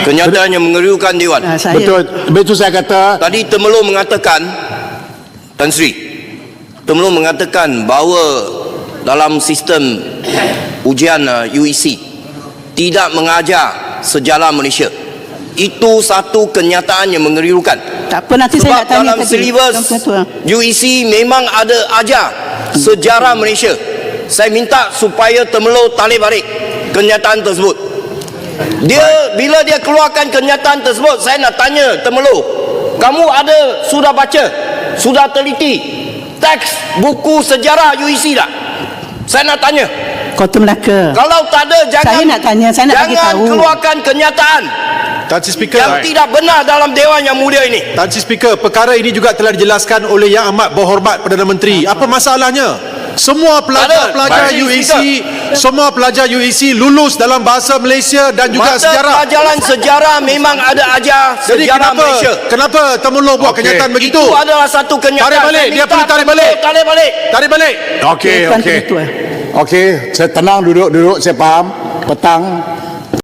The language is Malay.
Kenyataan yang mengeriukan Dewan. Betul saya kata. Tadi Temelloh mengatakan, Tan Sri, Temelloh mengatakan bahawa dalam sistem ujian UEC tidak mengajar sejarah Malaysia. Itu satu kenyataan yang mengeriukan. Tak apa, nanti saya nak tanya dalam silibus UEC memang ada ajar sejarah Malaysia. Saya minta supaya Temelloh tarik balik kenyataan tersebut. Bila dia keluarkan kenyataan tersebut, saya nak tanya Temelloh, kamu sudah baca, sudah teliti teks buku sejarah UEC tak? Saya nak tanya. Kota Melaka. Kalau tak ada, Saya nak tanya, saya nak bagi jangan tahu. keluarkan kenyataan Tan Sri Speaker, yang tidak benar dalam Dewan Yang Mulia ini. Tan Sri Speaker, perkara ini juga telah dijelaskan oleh Yang Amat Berhormat Perdana Menteri. Apa masalahnya? Semua pelajar-pelajar UEC, semua pelajar UEC lulus dalam bahasa Malaysia dan juga Mata sejarah. pelajaran sejarah memang ada ajar Jadi sejarah Malaysia. kenapa Temelloh buat kenyataan begitu? Itu adalah satu kenyataan. Tarik balik, Saya dia perlu minta tarik balik. Tarik balik. Tarik balik. Tuan Ketua. Okey, saya tenang, duduk, saya faham. Petang.